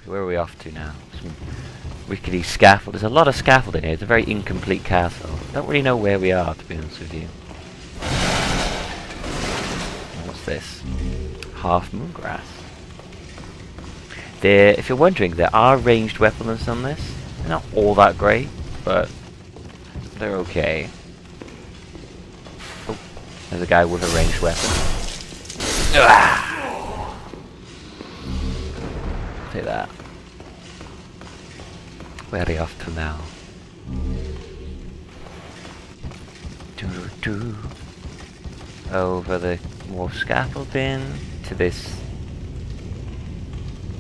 Where are we off to now? Some rickety scaffold. There's a lot of scaffolding here. It's a very incomplete castle. Don't really know where we are, to be honest with you. What's this? Half moon grass. If you're wondering, there are ranged weapons on this. They're not all that great, but they're okay. Oh, there's a guy with a ranged weapon. Ah! Take that. Where are they off to now? Over the more scaffolding to this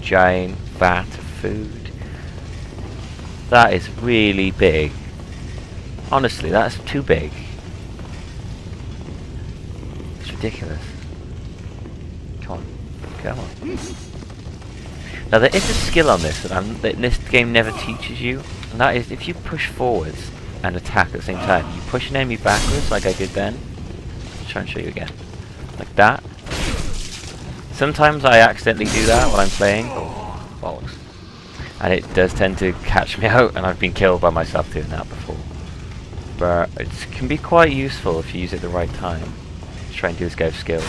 giant vat of food. That is really big. Honestly, that's too big. It's ridiculous. Come on. Come on. Now there is a skill on this that this game never teaches you, and that is if you push forwards and attack at the same time, you push an enemy backwards like I did then. I'll try and show you again. Like that. Sometimes I accidentally do that while I'm playing. Oh, bollocks. And it does tend to catch me out, and I've been killed by myself doing that before. But it can be quite useful if you use it at the right time. Let's try and do this guy's skill.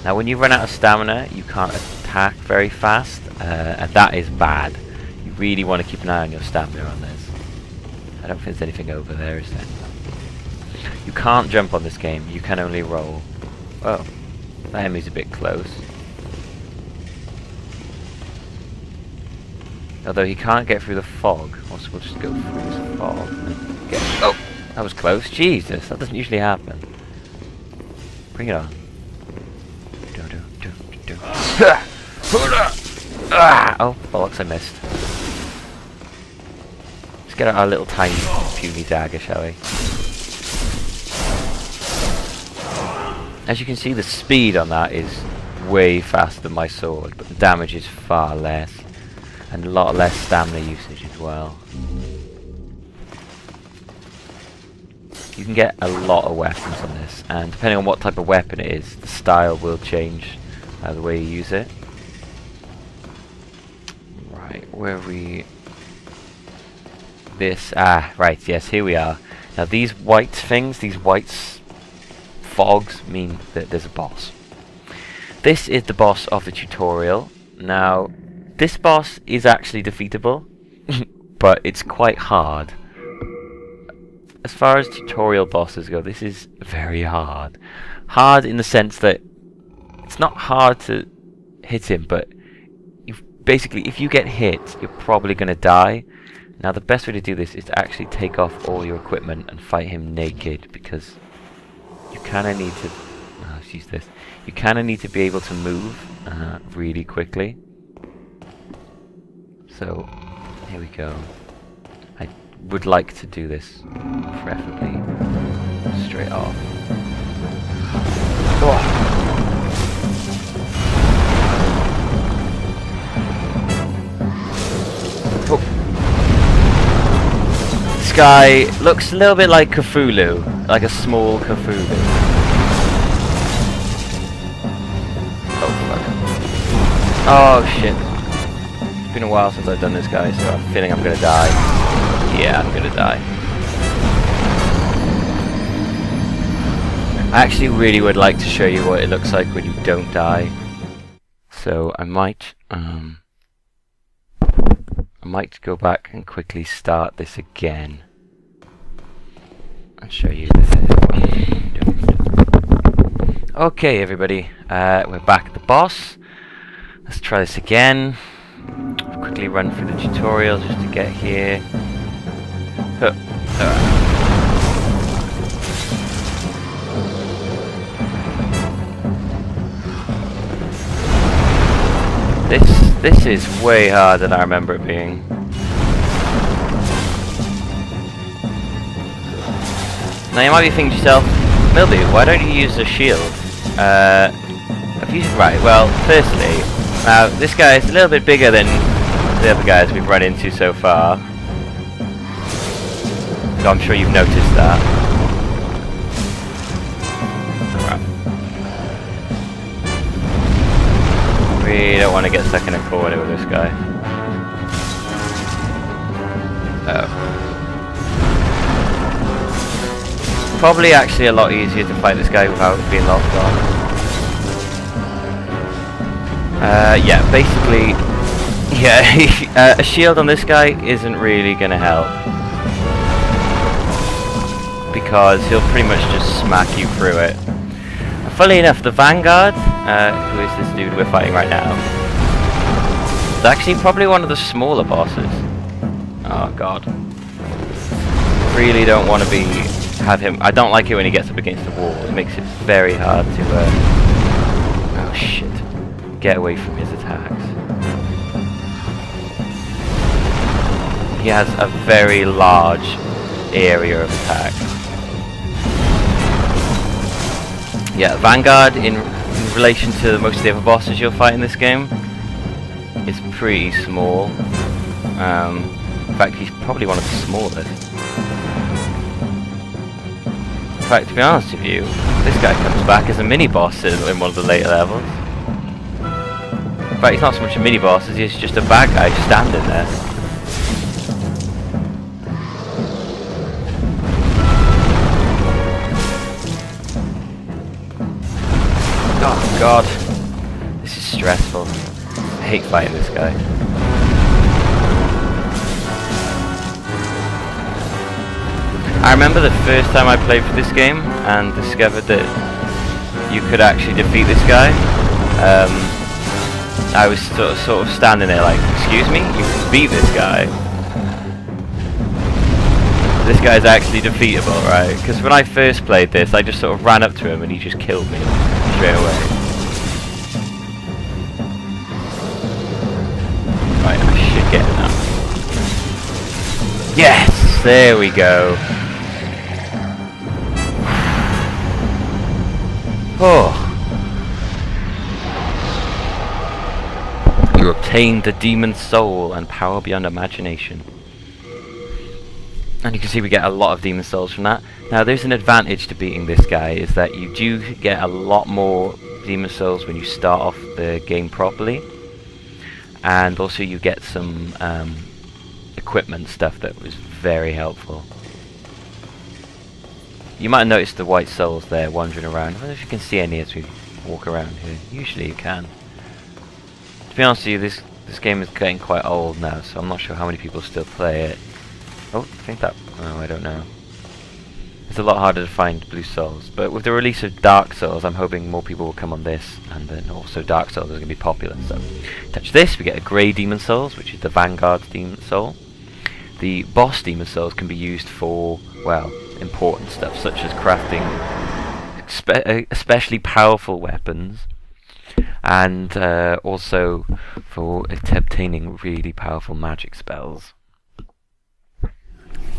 Now when you run out of stamina, you can't attack very fast, and that is bad. You really want to keep an eye on your stamina on this. I don't think there's anything over there, is there? You can't jump on this game, you can only roll. Oh, that enemy's a bit close. Although he can't get through the fog, also we'll just go through this fog and get... Oh! That was close. Jesus, that doesn't usually happen. Bring it on. Oh, bollocks, I missed. Let's get out our little tiny puny dagger, shall we? As you can see, the speed on that is way faster than my sword, but the damage is far less. And a lot less stamina usage as well. You can get a lot of weapons on this, and depending on what type of weapon it is, the style will change the way you use it. Right, where are we? This, right, yes, here we are. Now these white things, these fogs mean that there's a boss. This is the boss of the tutorial. Now, this boss is actually defeatable, but it's quite hard. As far as tutorial bosses go, this is very hard. Hard in the sense that it's not hard to hit him, but basically if you get hit, you're probably going to die. Now the best way to do this is to actually take off all your equipment and fight him naked, because you kind of need to... let's use this. You kind of need to be able to move really quickly. So, here we go. I would like to do this, preferably straight off. Oh. This guy looks a little bit like Cthulhu, like a small Cthulhu. Oh fuck. Oh shit. It's been a while since I've done this, guy, so I'm feeling I'm gonna die. Yeah, I'm gonna die. I actually really would like to show you what it looks like when you don't die. So I might go back and quickly start this again. I'll show you Okay, everybody, we're back at the boss. Let's try this again. I'll quickly run through the tutorial just to get here. This is way harder than I remember it being. Now you might be thinking to yourself, Millbeeful, why don't you use a shield? Right, well, firstly, now this guy is a little bit bigger than the other guys we've run into so far. So I'm sure you've noticed that. Right. We don't want to get stuck in a corner with this guy. Probably actually a lot easier to fight this guy without being locked on. Yeah, basically, yeah, a shield on this guy isn't really going to help. Because he'll pretty much just smack you through it. And funnily enough, the Vanguard, who is this dude we're fighting right now, is actually probably one of the smaller bosses. Oh god. Really don't want to have him. I don't like it when he gets up against the wall. It makes it very hard to oh shit, get away from his attacks. He has a very large area of attack. Yeah, Vanguard in relation to most of the other bosses you'll fight in this game is pretty small. In fact, he's probably one of the smallest. In fact, to be honest with you, this guy comes back as a mini-boss in one of the later levels. In fact, he's not so much a mini-boss as he's just a bad guy standing there. Oh god, this is stressful. I hate fighting this guy. I remember the first time I played for this game and discovered that you could actually defeat this guy. I was sort of standing there like, excuse me, you can beat this guy. This guy's actually defeatable, right? Because when I first played this, I just sort of ran up to him and he just killed me straight away. Right, I should get him now. Yes! There we go. Oh. You obtained the Demon Soul and power beyond imagination. And you can see we get a lot of Demon Souls from that. Now there's an advantage to beating this guy, is that you do get a lot more Demon Souls when you start off the game properly. And also you get some equipment stuff that was very helpful. You might have noticed the white souls there wandering around. I don't know if you can see any as we walk around here. Usually you can. To be honest with you, this game is getting quite old now, so I'm not sure how many people still play it. Oh, I think that... oh, I don't know. It's a lot harder to find blue souls, but with the release of Dark Souls, I'm hoping more people will come on this, and then also Dark Souls is going to be popular. So, touch this, we get a grey Demon Souls, which is the Vanguard Demon Soul. The boss Demon Souls can be used for, well, important stuff such as crafting especially powerful weapons, and also for obtaining really powerful magic spells.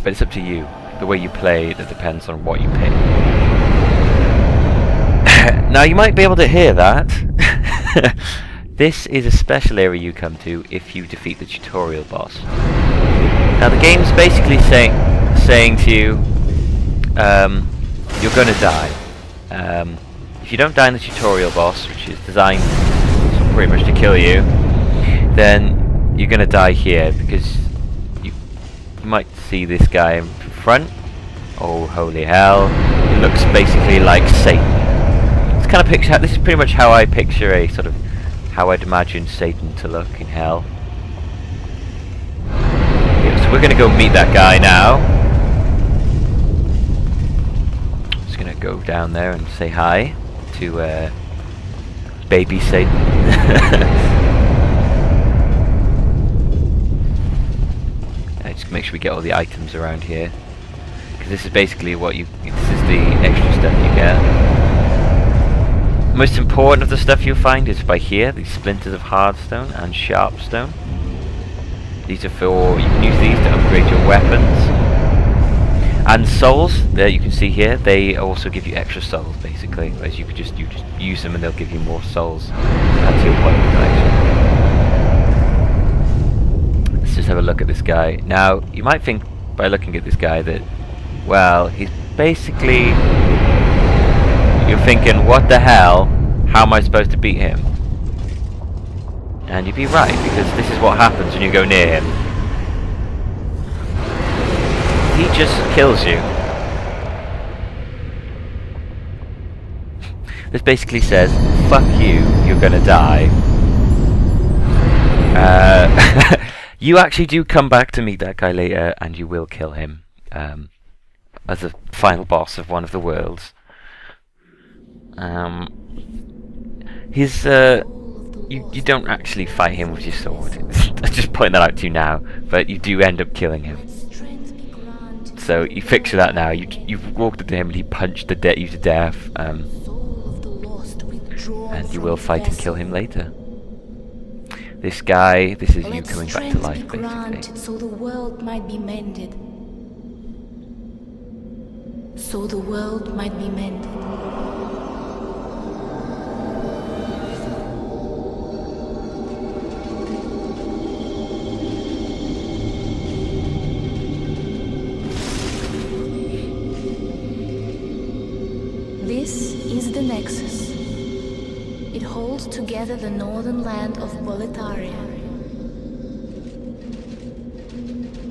But it's up to you. The way you play, that depends on what you pick. Now you might be able to hear that. This is a special area you come to if you defeat the tutorial boss. Now the game's basically saying to you, you're gonna die. If you don't die in the tutorial boss, which is designed pretty much to kill you, then you're gonna die here, because you might see this guy in front. Oh, holy hell. It looks basically like Satan. It's kind of picture. This is pretty much how I picture a sort of how I'd imagine Satan to look in hell. Yeah, so we're gonna go meet that guy now. Just gonna go down there and say hi to baby Satan. Just make sure we get all the items around here, because this is basically what you. This is the extra stuff you get. Most important of the stuff you'll find is by here, these splinters of hardstone and sharpstone. These are for, you can use these to upgrade your weapons. And souls, there you can see here, they also give you extra souls basically, whereas you just use them and they'll give you more souls. That's your point of collection. Let's just have a look at this guy. Now, you might think by looking at this guy that, well, he's basically, you're thinking, what the hell? How am I supposed to beat him? And you'd be right, because this is what happens when you go near him. He just kills you. This basically says, fuck you, you're gonna die. You actually do come back to meet that guy later, and you will kill him as a final boss of one of the worlds. You don't actually fight him with your sword. I'm just pointing that out to you now, but you do end up killing him. So you picture that now. You've walked up to him and he punched you to death, and you will fight and kill him later. This guy, this is you coming back to life, basically. So the world might be mended. So the world might be mended. This is the nexus. It holds together the northern land of Boletaria.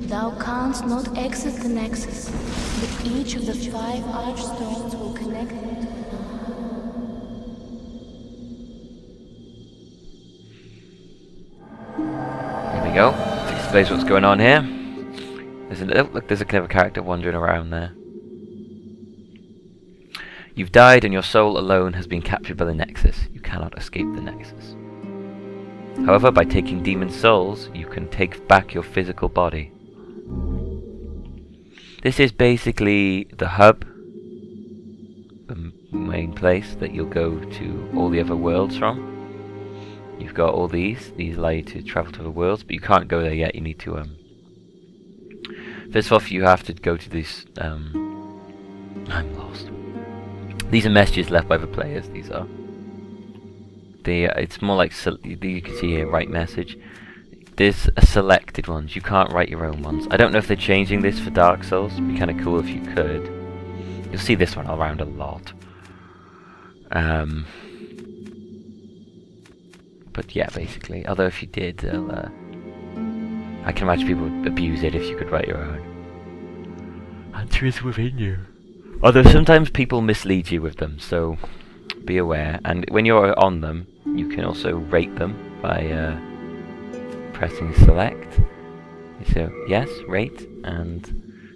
Thou canst not exit the nexus, but each of the 5 archstones will connect them to There we go. This explains what's going on here. Look, there's a clever character wandering around there. You've died and your soul alone has been captured by the Nexus. You cannot escape the Nexus. However, by taking demon souls, you can take back your physical body. This is basically the hub, the main place that you'll go to all the other worlds from. You've got all these allow you to travel to the worlds, but you can't go there yet. You need to, first off, you have to go to these, I'm lost. These are messages left by the players, these are. It's more like, you can see here, write message. There's a selected ones, you can't write your own ones. I don't know if they're changing this for Dark Souls, it'd be kind of cool if you could. You'll see this one around a lot. But yeah, basically, although if you did, they'll, I can imagine people would abuse it if you could write your own. Answer is within you. Although sometimes people mislead you with them, so be aware. And when you're on them, you can also rate them by pressing select. So yes, rate, and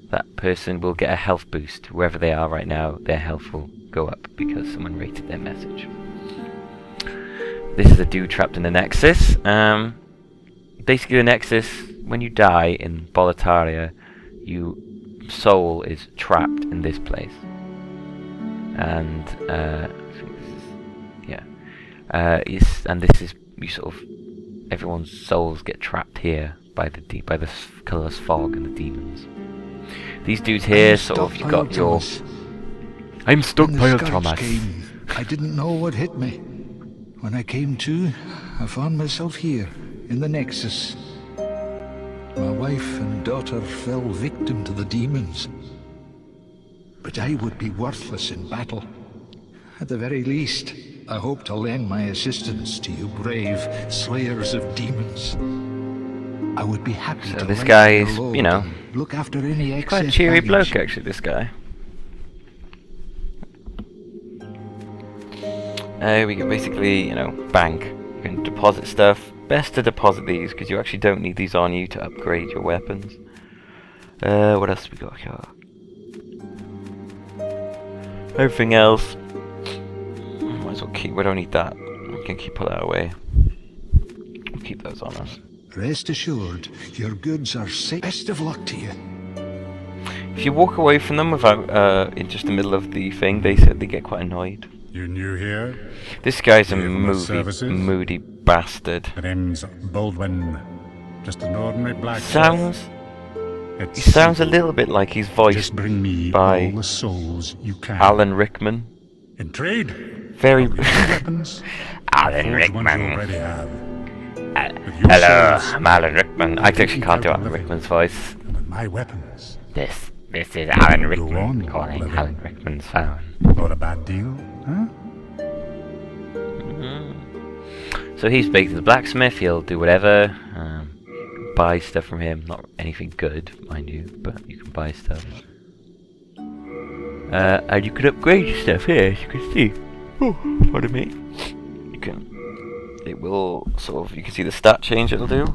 that person will get a health boost. Wherever they are right now, their health will go up because someone rated their message. This is a dude trapped in the Nexus. Basically the Nexus, when you die in Boletaria, your soul is trapped in this place. And and this is you sort of everyone's souls get trapped here by the colourless fog and the demons. These dudes here sort of you got your I'm stuck by Thomas. I didn't know what hit me. When I came to, I found myself here in the Nexus. My wife and daughter fell victim to the demons. But I would be worthless in battle. At the very least, I hope to lend my assistance to you brave slayers of demons. I would be happy to this guy is, load you know, and look after any excess quite a cheery baggage. bloke actually, this guy. We can basically, you know, bank. You can deposit stuff. Best to deposit these because you actually don't need these on you to upgrade your weapons. What else we got here? Everything else, might as well keep. We don't need that. We can keep that away. We'll keep those on us. Rest assured, your goods are safe. Best of luck to you. If you walk away from them without, in just the middle of the thing, they said they get quite annoyed. You new here? This guy's a moody bastard. The name's Baldwin. Just an ordinary black. He sounds a little bit like he's voiced Just bring me by all the souls you can. Alan Rickman. In trade. Very. Weapons. Alan You Rickman. already have. With your Hello, souls, I'm Alan Rickman. I actually can't do out Alan living. Rickman's voice. And with my weapons. This is Alan Go Rickman on, calling living. Alan Rickman's phone. Not a bad deal, huh? So he's basically the blacksmith. He'll do whatever. Buy stuff from him. Not anything good, mind you, but you can buy stuff. And you can upgrade your stuff here, as you can see. Oh, pardon me. You can. It will sort of. You can see the stat change it'll do.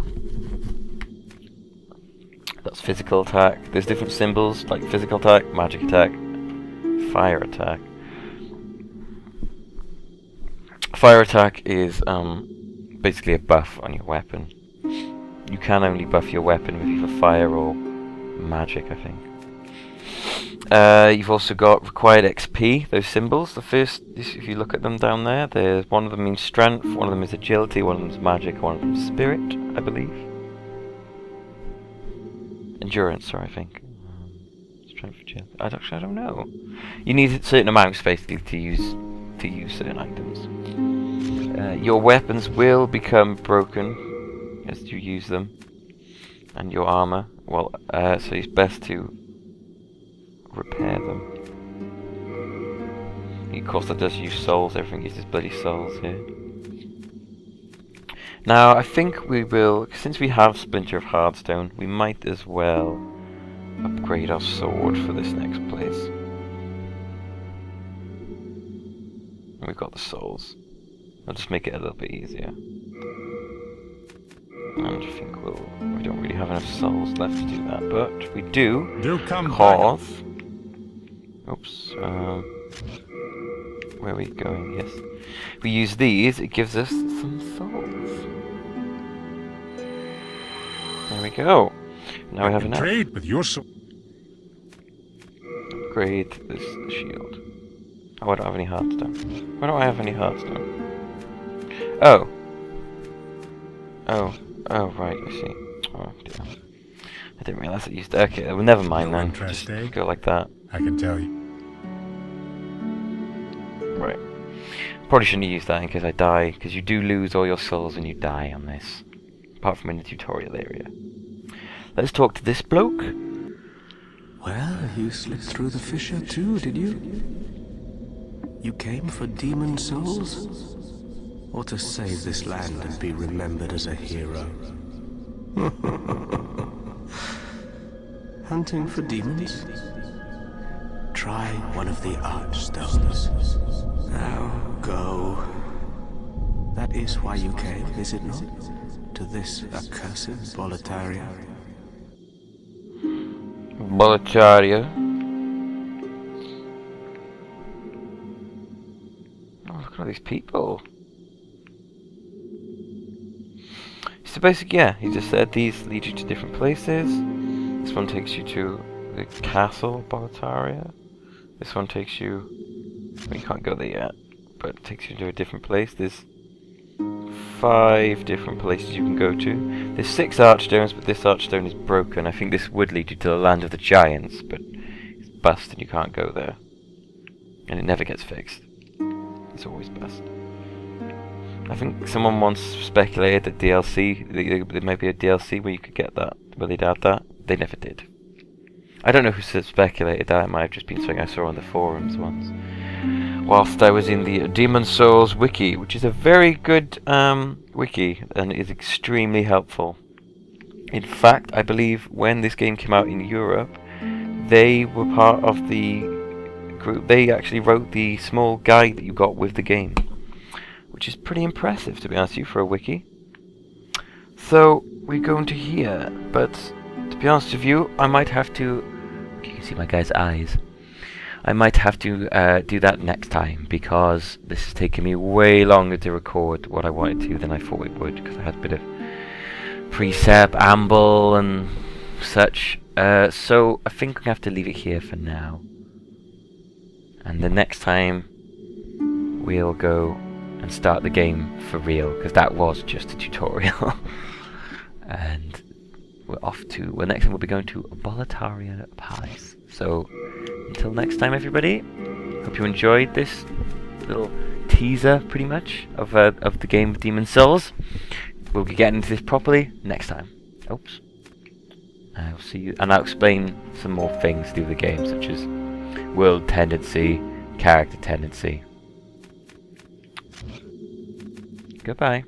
That's physical attack. There's different symbols like physical attack, magic attack, fire attack. Fire attack is basically a buff on your weapon. You can only buff your weapon with either fire or magic, I think. You've also got required XP, those symbols. The first, if you look at them down there, there's one of them means strength, one of them is agility, one of them is magic, one of them is spirit, I believe. Endurance, sorry, I think. Strength, agility. I don't know. You need certain amounts basically to use certain items. Your weapons will become broken as you use them, and your armor. Well, so it's best to repair them. Of course, that does use souls. Everything uses bloody souls here. Now, I think we will, since we have Splinter of Hardstone, we might as well upgrade our sword for this next place. We've got the souls. I'll just make it a little bit easier. And I think we don't really have enough souls left to do that, but we do because... Oops. Where are we going? Yes. If we use these, it gives us some souls. There we go. Now we have enough. Trade with your sword. Upgrade this shield. Oh, I don't have any heartstone. Why don't I have any heartstone? Oh. Oh, right, I see. Oh, dear. I didn't realise it used... Okay, well, never mind then. Just go like that. I can tell you. Right. Probably shouldn't have used that in case I die, because you do lose all your souls when you die on this. Apart from in the tutorial area. Let's talk to this bloke. Well, you slipped through the fissure too, did you? You came for demon souls? Or to save this land and be remembered as a hero? Hunting for demons? Try one of the archstones. Now go. That is why you came, is it not? To this accursed Boletaria? Boletaria? Oh, look at all these people. So basically, yeah, he just said these lead you to different places. This one takes you to the castle Boletaria. This one takes you... Well, you can't go there yet, but it takes you to a different place. There's 5 different places you can go to. There's 6 archstones, but this archstone is broken. I think this would lead you to the land of the giants, but it's bust and you can't go there. And it never gets fixed. It's always bust. I think someone once speculated that DLC, there might be a DLC where you could get that, where they'd add that. They never did. I don't know who speculated that. It might have just been something I saw on the forums once. Whilst I was in the Demon Souls wiki, which is a very good wiki and is extremely helpful. In fact, I believe when this game came out in Europe, they were part of the group. They actually wrote the small guide that you got with the game, which is pretty impressive, to be honest with you, for a wiki. So we're going to here, but to be honest with you, I might have to... You can see my guy's eyes. I might have to do that next time, because this is taking me way longer to record what I wanted to than I thought it would, because I had a bit of precept, amble and such. So I think I'm going to have to leave it here for now. And the next time we'll go and start the game for real, because that was just a tutorial. And we're off to... Well, next time we'll be going to Boletaria Palace. So, until next time, everybody. Hope you enjoyed this little teaser, pretty much, of the game of Demon Souls. We'll be getting into this properly next time. Oops. I'll see you, and I'll explain some more things through the game, such as world tendency, character tendency. Goodbye.